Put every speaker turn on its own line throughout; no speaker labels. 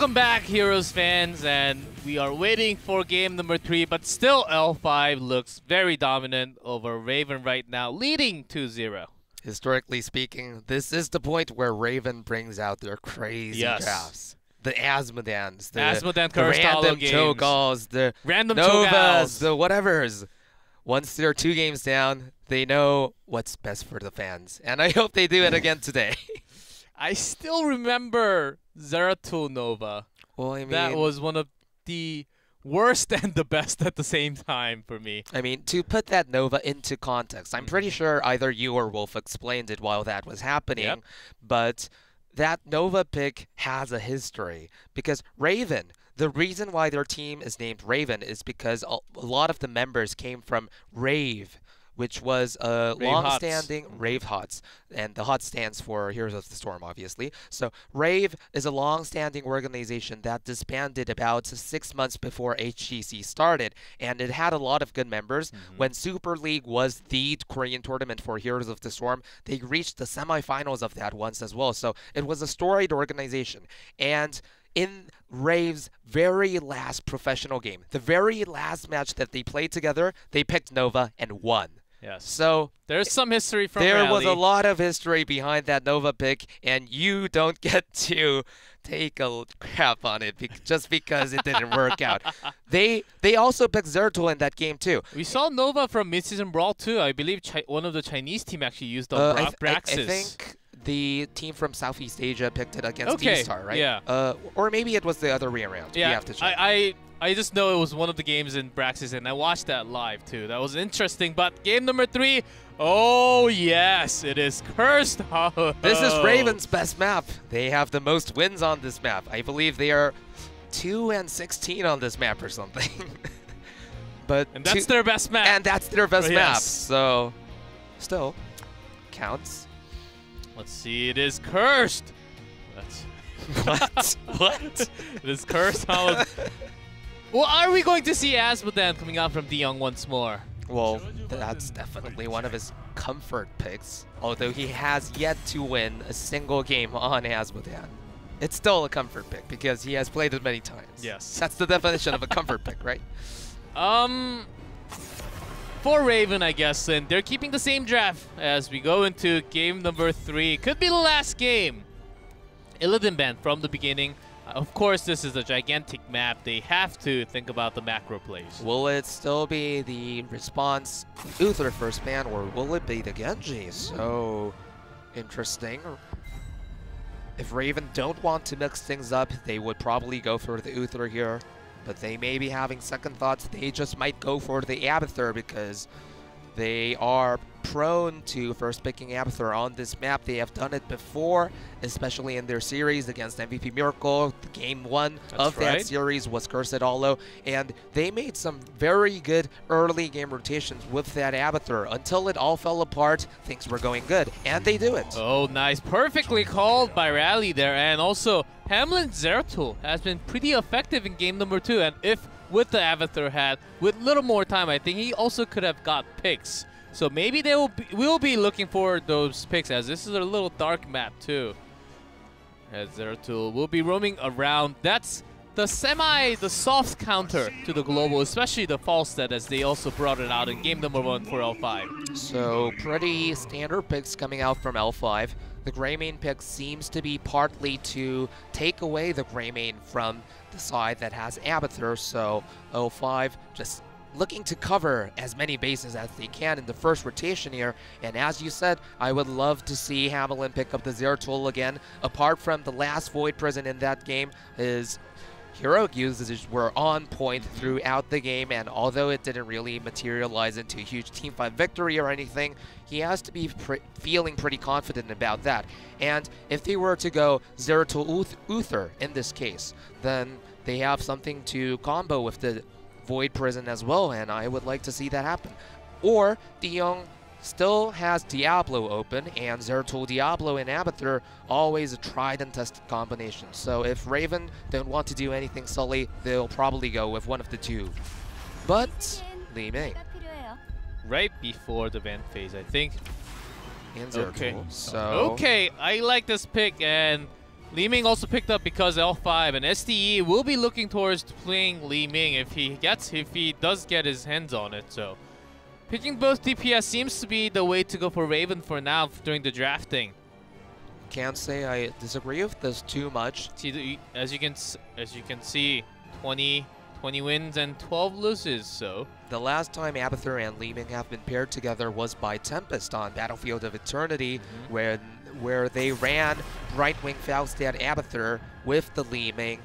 Welcome back, Heroes fans, and we are waiting for game number 3, but still L5 looks very dominant over Raven right now, leading 2-0.
Historically speaking, this is the point where Raven brings out their crazy drafts. The Asmodans, the random Cho'Galls, the
random
Novas, the whatevers. Once they're 2 games down, they know what's best for the fans. And I hope they do it again today.
I still remember Zeratul Nova.
Well, I mean,
that was one of the worst and the best at the same time for me.
I mean, to put that Nova into context, I'm pretty sure either you or Wolf explained it while that was happening, but that Nova pick has a history because Raven, the reason why their team is named Raven is because a lot of the members came from Rave, which was a long-standing Rave Hots, and the Hot stands for Heroes of the Storm, obviously. So Rave is a long-standing organization that disbanded about 6 months before HGC started, and it had a lot of good members. When Super League was the Korean tournament for Heroes of the Storm, they reached the semifinals of that once as well. So it was a storied organization, and in Rave's very last professional game, the very last match that they played together, they picked Nova and won.
Yes.
So
there's some history from
there
Rally.
was a lot of history behind that Nova pick, and you don't get to take a crap on it just because it didn't work out. They also picked Zeratul in that game too.
We saw Nova from Midseason Brawl too. I believe one of the Chinese team actually used on Braxis.
I think the team from Southeast Asia picked it against D-Star, right?
Yeah.
Or maybe it was the other way around.
Yeah.
We have to check.
I just know it was one of the games in Braxis, and I watched that live too. That was interesting. But game number 3, oh yes, it is Cursed Hollow.
This is Raven's best map. They have the most wins on this map. I believe they are 2-16 on this map or something.
And that's their best map.
And that's their best map. So, still counts.
Let's see. It is Cursed.
What? What?
It is Cursed Hollow. Well, are we going to see Asmodan coming out from DeYoung once more?
Well, that's definitely one of his comfort picks, although he has yet to win a single game on Asmodan. It's still a comfort pick because he has played it many times.
Yes.
That's the definition of a comfort pick, right?
For Raven, I guess, and they're keeping the same draft as we go into game number 3. Could be the last game. Illidan banned from the beginning. Of course, this is a gigantic map. They have to think about the macro plays.
Will it still be the response Uther first ban, or will it be the Genji? So interesting. If Raven don't want to mix things up, they would probably go for the Uther here. But they may be having second thoughts. They just might go for the Abathur because they are prone to first picking Abathur on this map. They have done it before, especially in their series against MVP Miracle. Game 1 of that series was Cursed Hollow, and they made some very good early game rotations with that Abathur. Until it all fell apart, things were going good, and they do it.
Oh, nice. Perfectly called by Rally there, and also Hamlin Zeratul has been pretty effective in game number 2, and if with the Abathur hat, with little more time, I think he also could have got picks. So maybe they will be looking for those picks, as this is a little dark map too. As Zeratul will be roaming around. That's the soft counter to the global, especially the false set, as they also brought it out in game number 1 for L5.
So pretty standard picks coming out from L5. The Greymane pick seems to be partly to take away the Greymane from the side that has Abathur, so L5 just looking to cover as many bases as they can in the first rotation here. And as you said, I would love to see Hamlin pick up the Zeratul again. Apart from the last Void Prison in that game, his heroic usages were on point throughout the game, and although it didn't really materialize into a huge teamfight victory or anything, he has to be feeling pretty confident about that. And if they were to go Zeratul Uther in this case, then they have something to combo with the Void Prison as well, and I would like to see that happen. Or DeYoung still has Diablo open, and Zeratul Diablo and Abathur always a tried and tested combination. So if Raven don't want to do anything Sully, they'll probably go with one of the two. But Li Mei.
Right before the ban phase, I think.
And Zeratul.
Okay.
So
okay, I like this pick, and Li Ming also picked up because L5 and SDE will be looking towards playing Li Ming if he does get his hands on it. So picking both DPS seems to be the way to go for Raven for now during the drafting.
Can't say I disagree with this too much.
See, as you can see, 20 wins and 12 loses. So
the last time Abathur and Li Ming have been paired together was by Tempest on Battlefield of Eternity, where they ran Brightwing Falstad Abathur with the Li Ming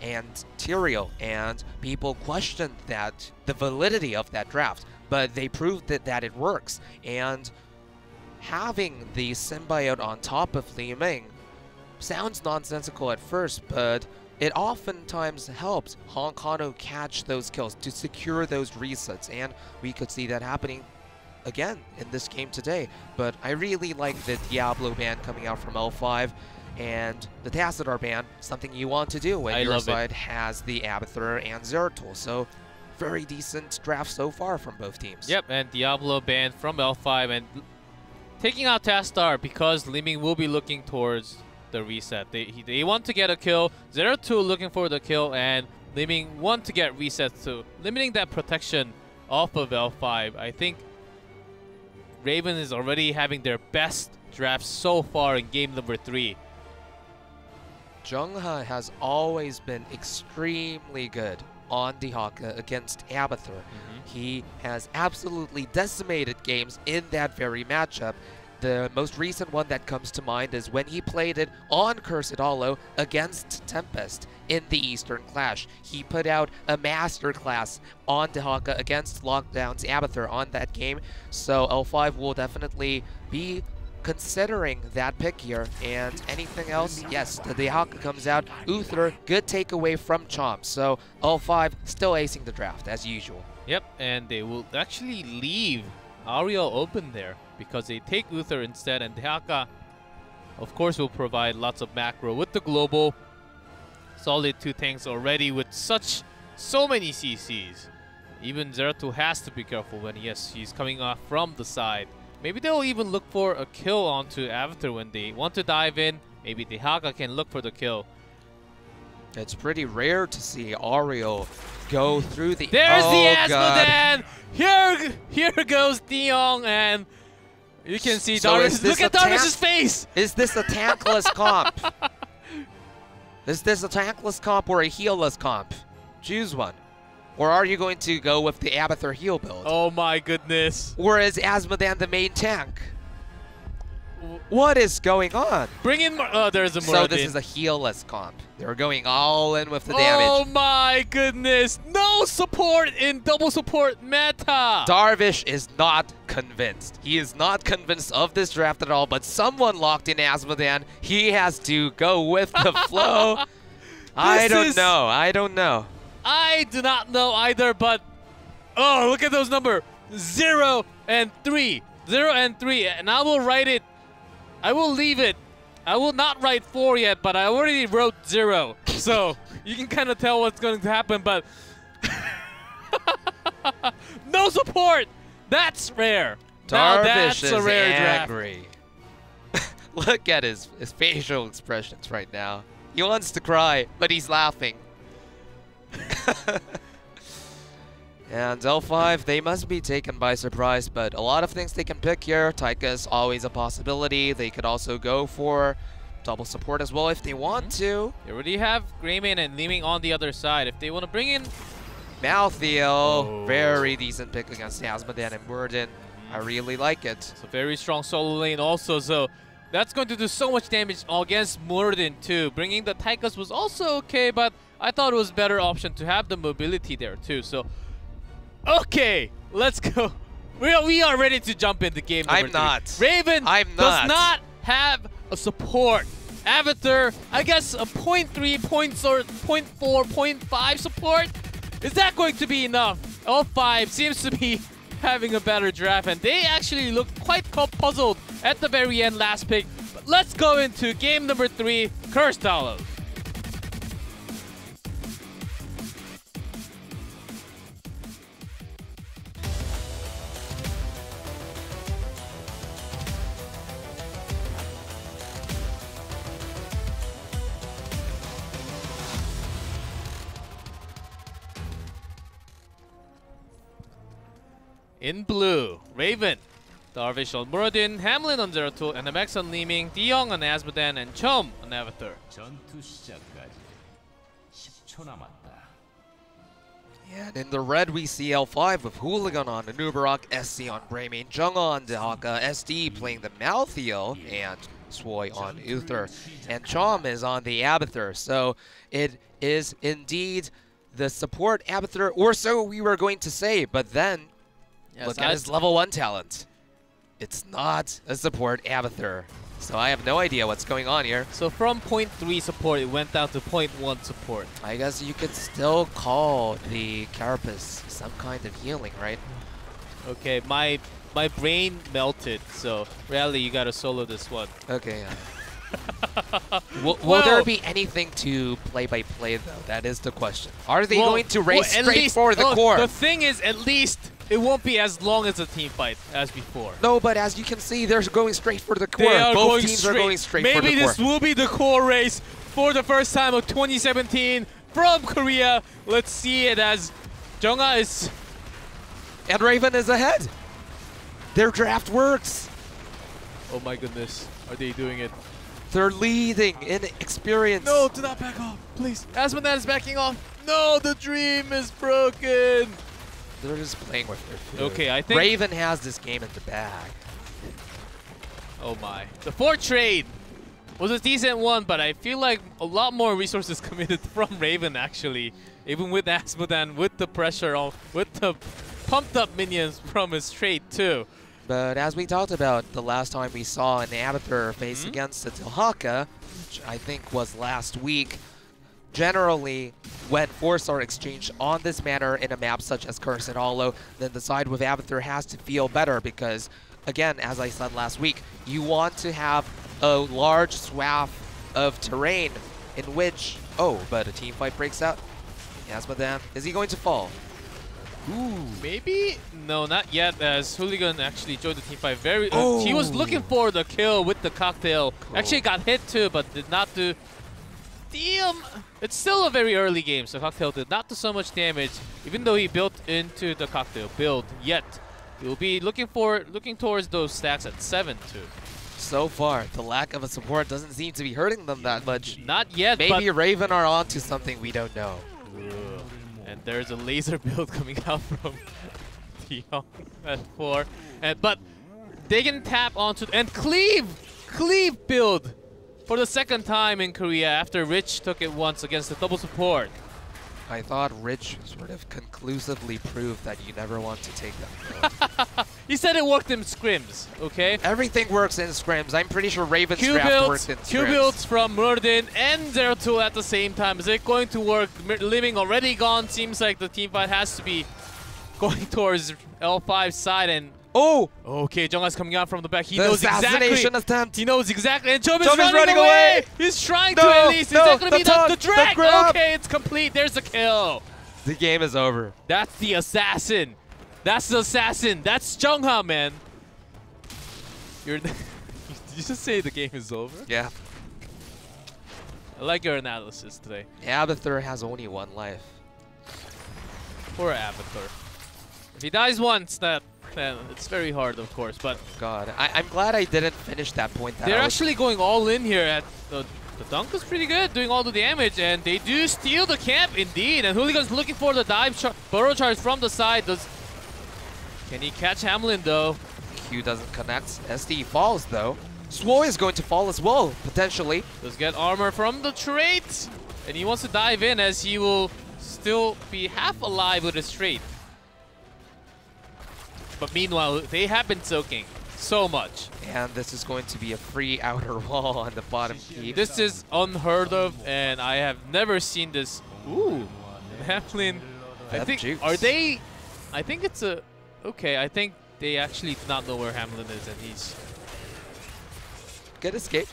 and Tyrael, and people questioned the validity of that draft, but they proved that it works. And having the symbiote on top of Li Ming sounds nonsensical at first, but it oftentimes helps Hong Kong catch those kills to secure those resets, and we could see that happening again in this game today. But I really like the Diablo ban coming out from L5 and the Tassadar ban, something you want to do when your side has the Abathur and Zeratul. So very decent draft so far from both teams.
Yep, and Diablo ban from L5 and taking out Tassadar because Li Ming will be looking towards the reset. They want to get a kill. Zeratul looking for the kill, and Li Ming want to get reset, so limiting that protection off of L5. I think Raven is already having their best draft so far in game number 3.
Jungha has always been extremely good on Dihaka against Abathur. He has absolutely decimated games in that very matchup. The most recent one that comes to mind is when he played it on Cursed Hollow against Tempest in the Eastern Clash. He put out a masterclass on Dihaka against Lockdown's Abathur on that game, so L5 will definitely be considering that pick here. And anything else? Yes, the Dihaka comes out. Uther, good takeaway from Chomp. So L5 still acing the draft as usual.
Yep, and they will actually leave Ariel open there because they take Uther instead, and Dihaka, of course, will provide lots of macro with the global. Solid 2 tanks already with so many CCs. Even Zeratul has to be careful when, yes, he's coming off from the side. Maybe they'll even look for a kill onto Abathur when they want to dive in. Maybe Dihaka can look for the kill.
It's pretty rare to see Ariel go through the...
There's the Asmodan! Here goes Dion, and you can see Darvish. Look at Darvish's face!
Is this a tankless comp? Is this a tankless comp or a healless comp? Choose one. Or are you going to go with the Abathur heal build?
Oh my goodness.
Or is Asmodan the main tank? What is going on?
Bring in there's a Muradin.
So this is a healless comp. They're going all in with the damage.
Oh my goodness. No support in double support meta.
Darvish is not convinced. He is not convinced of this draft at all, but someone locked in Asmodan. He has to go with the flow. I don't know. I don't know.
I do not know either, but oh, look at those numbers. 0 and 3. 0 and 3. And I will write it. I will leave it. I will not write 4 yet, but I already wrote 0. So you can kind of tell what's going to happen, but no support. That's rare. Now that's a rare
angry. Look at his facial expressions right now. He wants to cry, but he's laughing. And L5, they must be taken by surprise, but a lot of things they can pick here. Taika is always a possibility. They could also go for double support as well if they want to.
They already have Greymane and Li Ming on the other side. If they want to bring in
Malthael, very decent pick against Asmodan and Muradin. I really like it.
It's a very strong solo lane also, so that's going to do so much damage against Muradin too. Bringing the Taikas was also okay, but I thought it was a better option to have the mobility there too. So, okay, let's go. We are ready to jump into game number 3.
not.
Raven does not have a support. Abathur, I guess a 0.3, 0.4, 0.5 support. Is that going to be enough? L5 seems to be having a better draft, and they actually looked quite puzzled at the very end last pick. But let's go into game number 3, Cursed Hollow. In blue, Raven, Darvish on Muradin, Hamlin on Zeratul, and MX on Leeming, Diong on Asmodan, and Chom on Avatar.
전투 시작까지 10초 남았다.
And in the red, we see L5 with Hooligan on Anubarak, SC on Greymane, Jung on Dehaka, SD playing the Malthael, and Swoi on Uther. And Chom is on the Abathur. So it is indeed the support Abathur, or so we were going to say, but then look at his level 1 talent. It's not a support Abathur. So I have no idea what's going on here.
So from 0.3 support, it went down to 0.1 support.
I guess you could still call the Carapace some kind of healing, right?
Okay, my brain melted, so Rally, you gotta solo this one.
Okay, will there be anything to play-by-play, though? That is the question. Are they going to race straight for the core?
The thing is, at least it won't be as long as a team fight as before.
No, but as you can see, they're going straight for the core.
They are
Both teams are going straight for the core.
Maybe this will be the core race for the first time of 2017 from Korea. Let's see it as Jungha is...
And Raven is ahead. Their draft works.
Oh my goodness. Are they doing it?
They're leading in experience.
No, do not back off, please. Asmodan is backing off. No, the dream is broken.
They're just playing with their food.
Okay, I think
Raven has this game in the bag.
Oh my. The 4 trade was a decent one, but I feel like a lot more resources committed from Raven actually. Even with Asmodan, with the pressure on, with the pumped up minions from his trade too.
But as we talked about the last time we saw an Abathur face against the Dehaka, which I think was last week, generally when 4-star exchanged on this manner in a map such as Cursed Hollow, then the side with Abathur has to feel better because, again, as I said last week, you want to have a large swath of terrain in which, oh, but a team fight breaks out. Asmodan, is he going to fall?
Ooh. Maybe? No, not yet, as Hooligan actually joined the team fight very...
Oh.
He was looking for the kill with the cocktail. Cool. Actually got hit too, but did not do... Damn! It's still a very early game, so Cocktail did not do so much damage, even though he built into the Cocktail build. Yet, he will be looking towards those stacks at 7 too.
So far, the lack of a support doesn't seem to be hurting them that much.
Not yet,
Maybe Raven are onto something we don't know.
And there's a laser build coming out from Dion at 4. But they can tap onto... And Cleave build for the second time in Korea after Rich took it once against the double support.
I thought Rich sort of conclusively proved that you never want to take them.
He said it worked in scrims, okay?
Everything works in scrims. I'm pretty sure Raven's draft worked in scrims.
Q builds from Muradin and Zeratul at the same time. Is it going to work? Living already gone. Seems like the team fight has to be going towards L5's side. And
oh!
Okay, Jungha's coming out from the back. He
the
knows
assassination
exactly.
attempt.
He knows exactly. And Chom is
running away!
He's trying to at least. Is that going to be the drag? Okay, it's complete. There's the kill.
The game is over.
That's the assassin. That's the assassin. That's Jungha, man. Did you just say the game is over?
Yeah.
I like your analysis today.
Abathur has only 1 life.
Poor Abathur. If he dies once, then it's very hard, of course. But
God, I'm glad I didn't finish that point.
They're actually going all in here. At the dunk is pretty good, doing all the damage, and they do steal the camp indeed. And Hooligan's looking for the dive burrow charge from the side. Can he catch Hamlin though?
Q doesn't connect. SD falls though. Swoi is going to fall as well, potentially.
Does get armor from the trait, and he wants to dive in as he will still be half alive with his trait. But meanwhile, they have been soaking so much.
And this is going to be a free outer wall on the bottom keep.
This is unheard of, and I have never seen this. Ooh, Hamlin. I think, are they... I think it's a... Okay, I think they actually do not know where Hamlin is, and he's...
Good escape.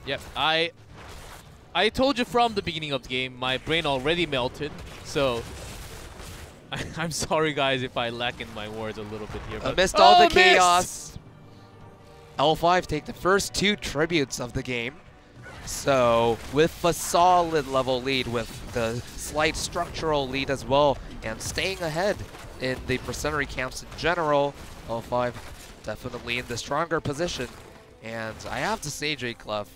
Yep, I told you from the beginning of the game, my brain already melted, so... I'm sorry, guys, if I lack in my words a little bit here. But
amidst all the chaos, L5 take the first 2 tributes of the game. So, with a solid level lead, with the slight structural lead as well, and staying ahead in the mercenary camps in general, L5 definitely in the stronger position. And I have to say, J Clef,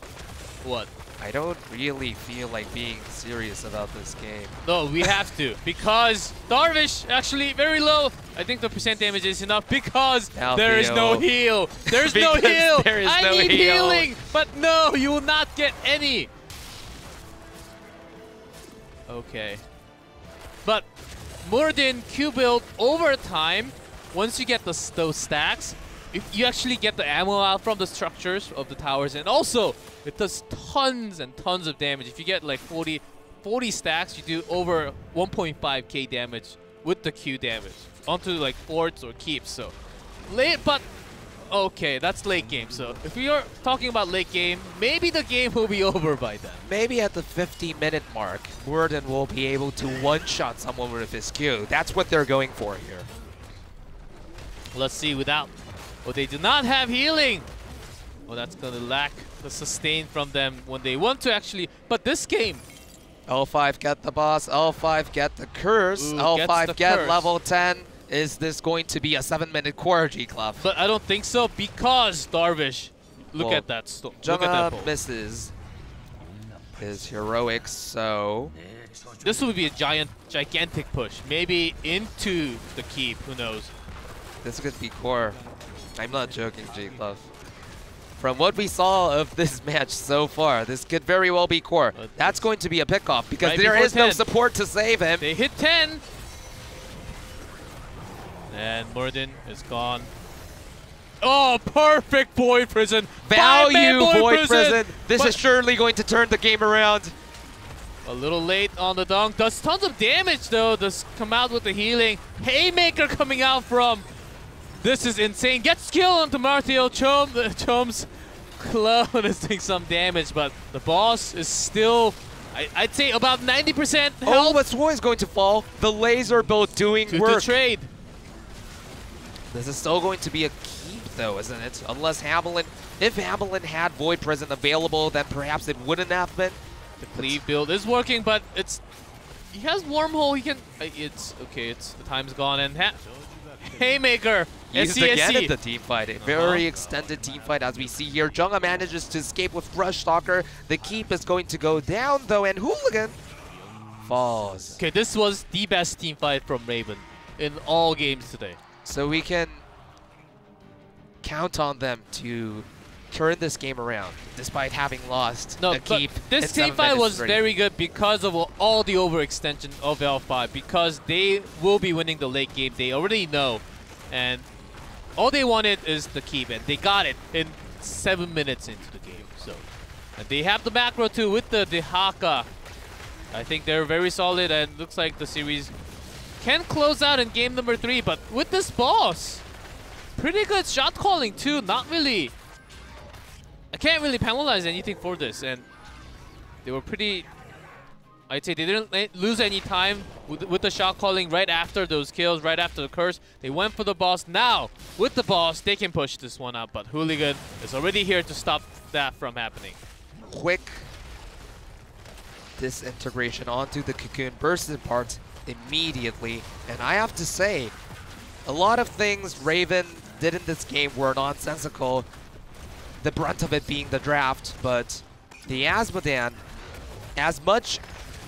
What?
I don't really feel like being serious about this game.
No, we have to, because Darvish actually very low. I think the percent damage is enough because
Now
there is no heal. There's no
Because
heal.
there is
I
no
need
heal.
healing, but no, you will not get any. Okay. But Murden Q build over time, once you get those stacks, if you actually get the ammo out from the structures of the towers, and also it does tons and tons of damage. If you get like 40 stacks, you do over 1.5k damage with the Q damage onto like forts or keeps. So late, but okay, that's late game. So if we are talking about late game, maybe the game will be over by then.
Maybe at the 50-minute mark, Murden will be able to one-shot someone with his Q. That's what they're going for here.
Let's see without. Well, they do not have healing. Well, that's going to lack the sustain from them when they want to actually. But this game.
L5 get the boss. L5 get the curse.
Ooh,
L5 get
curse.
level 10. Is this going to be a 7-minute core, G Clef?
But I don't think so because Darvish. Look
Well,
at that. Look at that
Jungha
pull.
misses his heroics, so
This would be a gigantic push. Maybe into the keep. Who knows?
this could be core. I'm not joking, G Clef. From what we saw of this match so far, this could very well be core. That's going to be a pickoff because
Right
there
before
is no
10.
support to save him.
They hit 10. And Murden is gone. Oh, perfect Void Prison.
Value
Five-man
Void Prison. This
But
is surely going to turn the game around.
a little late on the dunk. Does tons of damage though. Does come out with the healing. Haymaker coming out from. This is insane. Gets killed onto Martial. Chom's clone is doing some damage, but the boss is still, I'd say, about 90%
Oh,
health
but Swoi is going to fall. The laser build doing
to
work.
trade.
This is still going to be a keep, though, isn't it? Unless Hamelin, if Hamelin had Void Prison available, then perhaps it wouldn't have been.
The cleave build is working, but he has wormhole. He can. It's okay. The time's gone, and Haymaker.
Used
SCSC.
again in the team fight. A very extended team fight as we see here. Jungha manages to escape with Rush Stalker. The keep is going to go down, though, and Hooligan falls.
Okay, this was the best team fight from Raven in all games today.
So we can count on them to turn this game around, despite having lost
No,
a
but
keep.
this
in 7
team fight
minutes
was
straight.
very good because of all the overextension of L5, because they will be winning the late game. They already know, and all they wanted is the keep, and they got it in 7 minutes into the game. So, and they have the macro too with the Haka. I think they're very solid, and looks like the series can close out in game number 3. But with this boss, pretty good shot calling too. Not really. I can't really penalize anything for this, and they were pretty. I'd say they didn't lose any time with the shot calling right after those kills, right after the curse. They went for the boss. Now, with the boss, they can push this one out, but Hooligan is already here to stop that from happening.
Quick disintegration onto the Cocoon bursted parts immediately. And I have to say, a lot of things Raven did in this game were nonsensical. The brunt of it being the draft, but the Asmodan, as much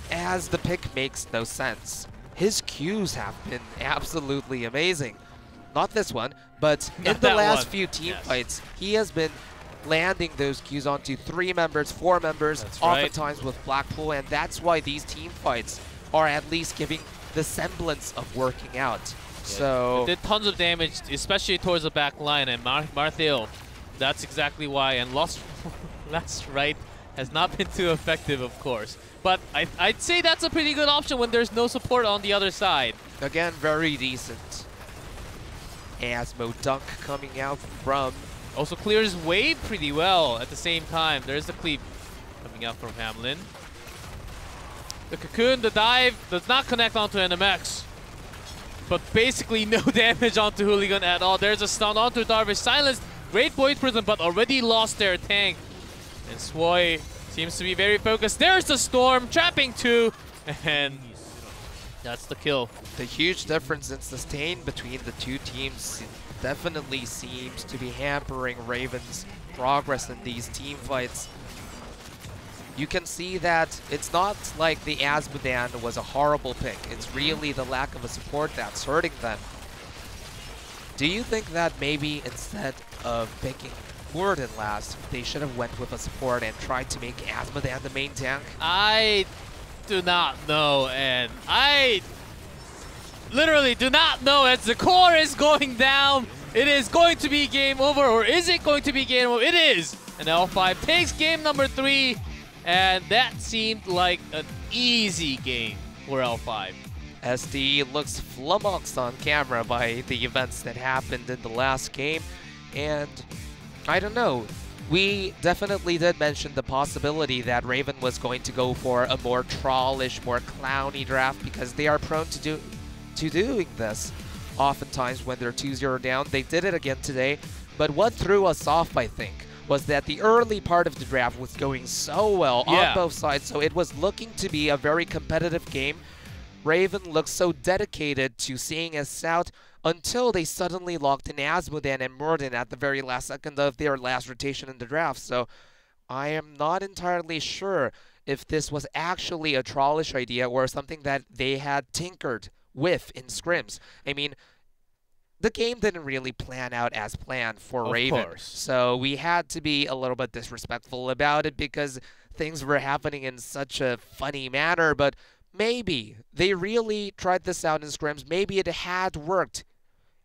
as the pick makes no sense, his Qs have been absolutely amazing. Not this one, but in the last few team fights, he has been landing those Qs onto 3 members, 4 members, oftentimes with Blackpool, and that's why these team fights are at least giving the semblance of working out. Yeah. So
it did tons of damage, especially towards the back line, and Marthael, that's exactly why, and Last Right has not been too effective, of course. But I'd say that's a pretty good option when there's no support on the other side.
Again, very decent. Asmo dunk coming out from...
Also clears wave pretty well at the same time. There's the cleave coming out from Hamlin. The Cocoon, the dive, does not connect onto NMX. But basically no damage onto Hooligan at all. There's a stun onto Darvish. Silenced. Great Void Prison, but already lost their tank. And Swoi seems to be very focused. There's the Storm, trapping 2. And That's the kill.
The huge difference in sustain between the two teams definitely seems to be hampering Raven's progress in these team fights. You can see that it's not like the Azmodan was a horrible pick. It's really the lack of a support that's hurting them. Do you think that maybe instead of picking Morden last, they should have went with a support and tried to make Azmodan the main tank?
I do not know, and I literally do not know as the core is going down. It is going to be game over, or is it going to be game over? It is! And L5 takes game number 3, and that seemed like an easy game for L5.
SD looks flummoxed on camera by the events that happened in the last game, and I don't know. We definitely did mention the possibility that Raven was going to go for a more trollish, more clowny draft because they are prone to doing this oftentimes when they're 2-0 down. They did it again today, but what threw us off, I think, was that the early part of the draft was going so well on both sides, so it was looking to be a very competitive game. Raven looks so dedicated to seeing us out until they suddenly locked in Azmodan and Morden at the very last second of their last rotation in the draft. So I am not entirely sure if this was actually a trollish idea or something that they had tinkered with in scrims. I mean, the game didn't really plan out as planned for Raven. So we had to be a little bit disrespectful about it because things were happening in such a funny manner, but maybe they really tried this out in scrims. Maybe it had worked.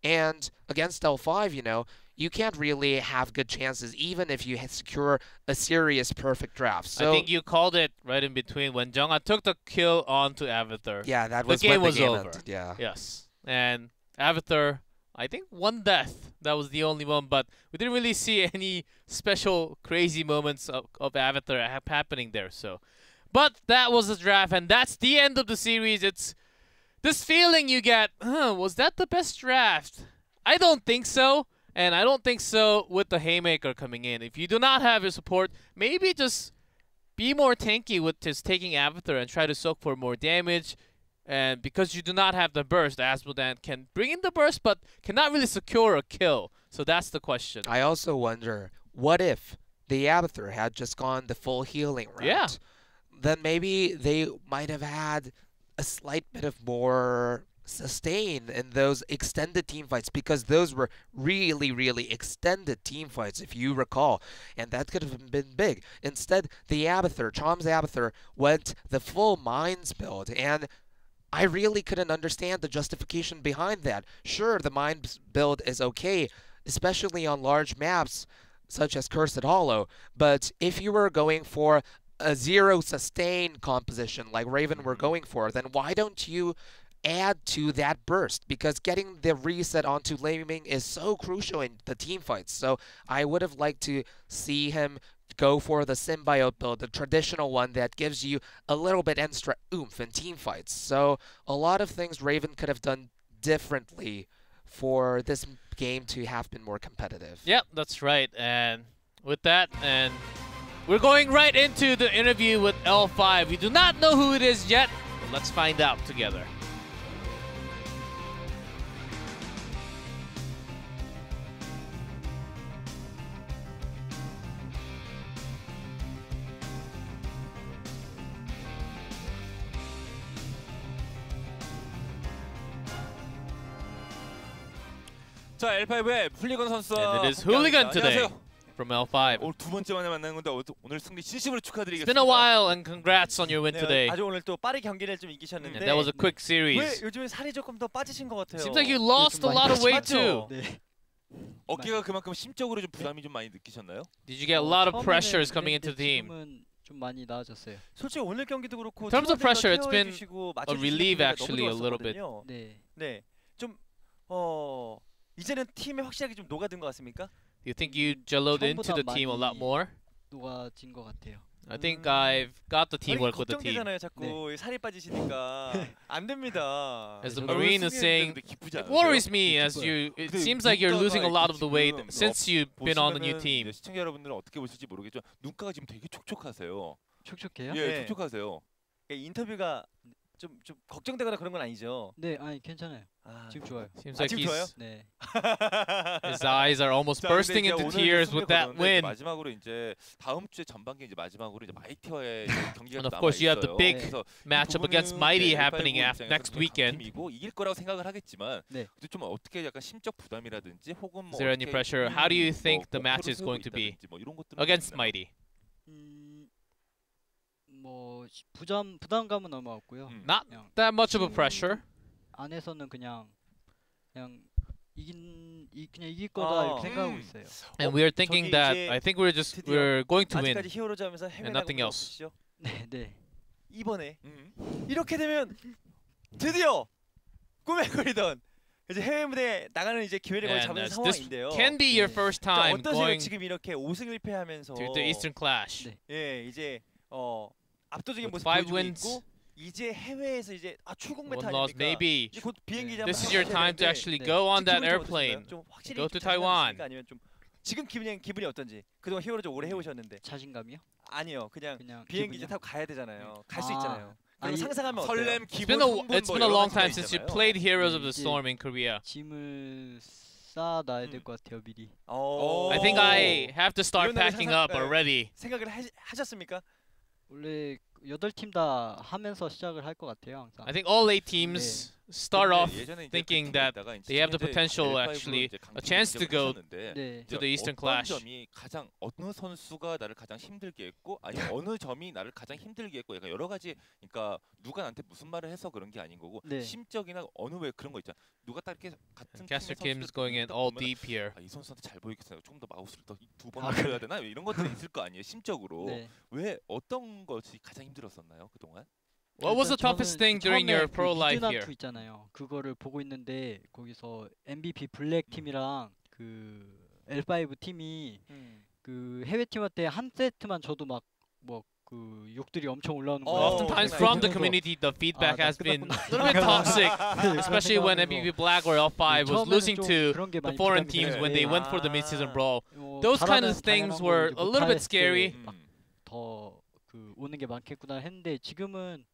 And against L5, you know, you can't really have good chances even if you secure a serious perfect draft. So
I think you called it right in between when Jungha took the kill onto Avatar.
Yeah, that was
the game
when
was
the game
over.
ended. Yeah.
Yes. And Avatar, I think one death. That was the only one, but we didn't really see any special crazy moments of Avatar happening there. So, but that was the draft, and that's the end of the series. It's this feeling you get, was that the best draft? I don't think so, and I don't think so with the Haymaker coming in. If you do not have your support, maybe just be more tanky with just taking Avatar and try to soak for more damage. And because you do not have the burst, Azmodan can bring in the burst, but cannot really secure a kill. So that's the question.
I also wonder, what if the Avatar had just gone the full healing route?
Yeah.
Then maybe they might have had a slight bit of more sustain in those extended team fights, because those were really, really extended team fights, if you recall, and that could have been big. Instead, the Avatar, Chom's Avatar, went the full Mines build, and I really couldn't understand the justification behind that. Sure, the Mines build is okay, especially on large maps such as Cursed Hollow, but if you were going for a zero sustain composition like Raven were going for, then why don't you add to that burst? Because getting the reset onto Laming is so crucial in the team fights. So I would have liked to see him go for the symbiote build, the traditional one that gives you a little bit extra oomph in team fights. So a lot of things Raven could have done differently for this game to have been more competitive.
Yep, that's right. And with that, and we're going right into the interview with L5. We do not know who it is yet, but let's find out together.
자, L5의 훌리건 선수와
And it is Hooligan today
안녕하세요.
from L5.
오늘 두 번째 만에 만나는 건데 오늘 승리 진심으로
It's
축하드리겠습니다.
been a while and congrats on your win
네,
today.
아주 오늘 또 빠르게 경기를 좀 이기셨는데
That was a quick
왜
series.
요즘에 살이 조금 더 빠지신 것 같아요.
Seems like you lost a lot of weight too.
네.
어깨가 그만큼 심적으로 좀 부담이 좀 많이 느끼셨나요?
Did you get a lot of pressures coming into the team?
좀 많이 나아졌어요.
솔직히 오늘 경기도 그렇고
In terms of pressure, it's been
a
a relief actually a little bit.
네.
네, 좀 이제는 팀에 확실하게 좀 녹아든 것 같습니까?
Do you think you gellowed into the team a lot more?
녹아진 것 같아요.
I think I've got the teamwork with the team.
걱정되잖아요, 자꾸 살이 빠지시니까 안 됩니다.
As the
저는
Marine is saying,
근데 기쁘지
it
않으세요?
worries me as you. It seems like you're losing a lot of the weight
지금
since you've been on the new
보시면은
team.
시청자 여러분들은 어떻게 보실지 모르겠지만 눈가가 지금 되게 촉촉하세요.
촉촉해요?
예,
네.
촉촉하세요.
인터뷰가 좀 걱정되거나 그런 건 아니죠.
네, 아니 괜찮아요.
아,
지금 좋아요.
Seems
아,
like
지금 좋아요?
he's,
네.
his eyes are almost
자, 근데
bursting
이제
into
오늘
tears
승리
with that
거뒀는데
win.
마지막으로 이제 다음 주에 전반기 이제 마지막으로 이제 마이티와의 이제 경기가
And of
남아
course, you have the
있어요.
big
그래서
matchup
이
against
부분은
Mighty
이제
happening
L5
after
입장에서
next
굉장히
weekend.
강팀이고 이길 거라고 생각을 하겠지만
네.
그래도 좀 어떻게 약간 심적 부담이라든지 혹은 뭐
Is there any
어떻게
pressure? How do you think the
목표를
match is
세우고
going to be
있다든지 뭐 이런 것들은
against
있나요?
Mighty?
뭐 부담감은 너무 없고요.
Not
그냥
that much of a
팀
pressure.
안에서는 그냥 그냥 이길 거다 이렇게 생각하고 있어요.
And we are thinking
저기
that
이제
I think
드디어
we're going to win.
아직까지 히어로즈 하면서 해외
and
나간
nothing
거
else.
없으시죠?
네, 네.
이번에 이렇게 되면 드디어 꿈에 그리던 이제 해외 무대 나가는 이제 기회를 거의
And
잡은
this
상황인데요.
can be your
네.
first
자,
time
어떠세요?
going
지금 이렇게 5승 1패하면서
to the Eastern Clash.
네.
예, 이제 압도적인
With
모습
5
보여주고
wins,
있고 이제 해외에서 이제 출국 메타
1 loss,
아닙니까?
maybe
이제 곧 비행기
네.
한번
this is
타고
your
가셔야
time to
되는데
actually
네.
go on that
기분이 좀
airplane.
어떠신가요? 좀 확실히
Go to
자신감이
Taiwan.
있습니까? 아니면 좀 지금 기분이 어떤지 그동안 히어로즈 오래 해오셨는데
자신감이요?
아니요 그냥
그냥
비행기 이제
기분이요?
타고 가야 되잖아요. 갈 수
아.
있잖아요.
아,
그럼
이-
상상하면 어때요?
설렘,
It's
기분,
been a
흥분
it's
뭐
been a
여러
long
가지가
time since you
있잖아요.
played Heroes of the
이제-
Storm in Korea.
짐을 쌓아놔야 될 것 같아요, 미리.
I think I have to start
이런 날에
packing up
상상-
already.
생각을 하셨습니까?
원래 8팀 다 하면서 시작을 할 것 같아요, 항상.
I think all 8 teams start off thinking that they have the potential actually a chance to go
네.
to the Eastern
어떤
Clash.
점이 가장 어느 선수가 나를 가장 힘들게 했고 아니면 어느 점이 나를 가장 힘들게 했고 약간 여러 가지 그러니까 누가 나한테 무슨 말을 해서 그런 게 아닌 거고
네.
심적이나 어느 왜 그런 거 있잖아. 누가 딱 이렇게 같은
Caster
팀의
Kim's
선수들
going in
딱
all
보면은
deep here.
이 선수한테 잘 보이겠어요. 조금 더 마우스를 더 두번
아,
돌려야 되나 이런 것들이 있을 거 아니에요. 심적으로
네.
왜 어떤 것이 가장 힘들었었나요 그동안?
What was the
일단
toughest
저는
thing during your
처음에
pro
그
life
미드난
here?
투 있잖아요. 그거를 보고 있는데 거기서 MVP 블랙 팀이랑 그 L5 팀이 그 해외 팀한테 한 세트만 줘도 막 뭐 그 욕들이 엄청 올라오는 거예요.
Oftentimes from the community, the feedback has been a little bit toxic, especially when MVP Black or L5 was losing to the foreign teams when they went for the mid-season brawl. Those kind of things were a little bit scary.
더그 오는 게 많겠구나 했는데 지금은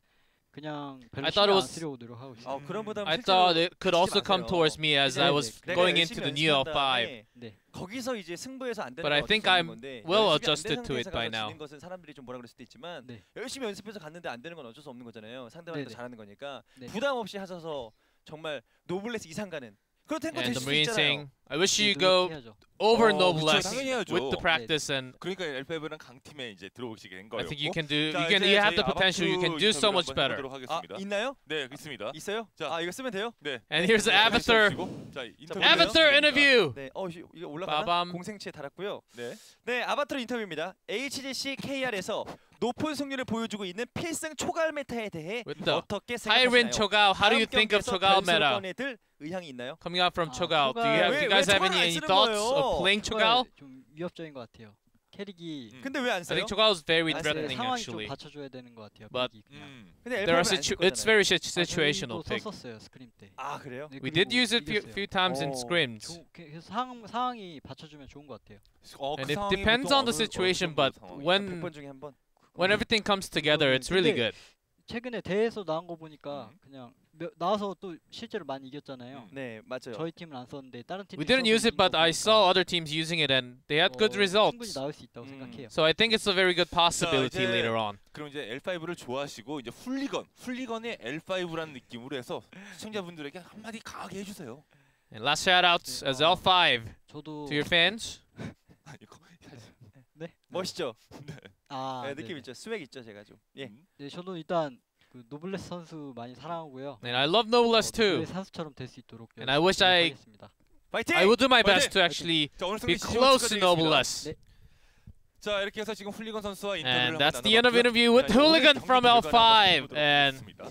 그냥 별로
I thought
신경
it
안
was-
쓰려고 노력하고 있어요.
그런 부담
I thought it could also come towards me as I was
네,
going into the new L5.
네.
거기서 이제 승부에서 안 되는
But I
건
think
어쩔 수
I'm
없는 건데
well
열심히 안 된
adjusted to it
상태에서
by
가서
now.
지는 것은 사람들이 좀 뭐라 그럴 수도 있지만
네.
열심히 연습해서 갔는데 안 되는 건 어쩔 수 없는 거잖아요. 상대방이 더
네네.
잘하는 거니까
네.
부담 없이 하셔서 정말 노블레스 이상 가는 그런 탱커
And
될
the
수도
Marine
있잖아요.
saying, I wish you
네,
go
노력해야죠.
over
그쵸,
Noblesse
당연히 해야죠.
with the practice, and
그러니까 L5랑 강팀에 이제 들어오시게 된
I
거였고.
think you can do.
자,
You
이제
have the
저희
potential. You can
아바투
do so
인터뷰를
much
한번
better.
해보도록 하겠습니다.
있나요?
네, 있습니다.
있어요?
자.
이거 쓰면 돼요?
네.
And here's the Avatar.
자, 인터뷰
보여요?
Avatar interview.
네. 이거 올라가나?
빠밤.
공생치에 달았고요.
네.
네, 아바타르 인터뷰입니다. HGC KR에서 높은 승률을 보여주고 있는 필승 초갈 메타에 대해
With the
어떻게
high rin
생각하시나요?
Cho'Gao, how do you think of Cho'Gao meta
꺼내들 의향이 있나요?
coming out from
아,
Cho'Gao? Do
Cho'Gao.
you guys have
왜
any
쓰는
thoughts
거예요?
of playing Cho'Gao?
좀 위협적인 것 같아요. 캐릭이
근데 왜 안
I
써요?
think Cho'Gao is very
아,
threatening
상황이 좀
actually.
받쳐줘야 되는 것 같아요.
But-
픽이 그냥.
근데
There are
L5는 안 쓸
it's
거잖아요.
very situational
저희도
pick.
썼었어요 스크림 때.
아, 그래요?
네,
We did
그리고
use it
이겼어요.
few times in
오.
scrims.
그래서 상황이 받쳐주면 좋은 것 같아요.
And it depends on the situation, but when
100번 중에 한 번.
everything comes together, it's really good.
최근에 대회에서 나온 거 보니까 그냥 나와서 또 실제로 많이 이겼잖아요.
네, 맞아요.
저희 팀은 안 썼는데 다른 팀.
We didn't use it, but I saw other teams using it, and they had good
충분히
results.
나올 수 있다고 생각해요.
So I think it's a very good possibility
이제-
later on.
그럼 이제 L5를 좋아하시고 이제 훌리건의 L5라는 느낌으로 해서 시청자분들에게 한마디 강하게 해주세요.
And last shout outs as L5
저도
to your fans.
아니,
멋있죠?
아,
네, 느낌
네네.
있죠? 스웩 있죠, 제가 좀. 예.
네, 저도 일단 그 노블레스 선수 많이 사랑하고요.
And I love Noblesse too.
노블레스 선수처럼 될 수 있도록
And I wish I-
하겠습니다.
파이팅!
I will do my best
화이팅!
to actually
자, 오늘
be
승리
close to
축하드리겠습니다.
Noblesse.
네.
자, 이렇게 해서 지금 훌리건 선수와 인터뷰를
And
한번
that's the end of
나눠봤고요.
interview with
자, 이제 오늘
Hooligan
경기
from
결과를 한번
L5.
보도록
And
하겠습니다.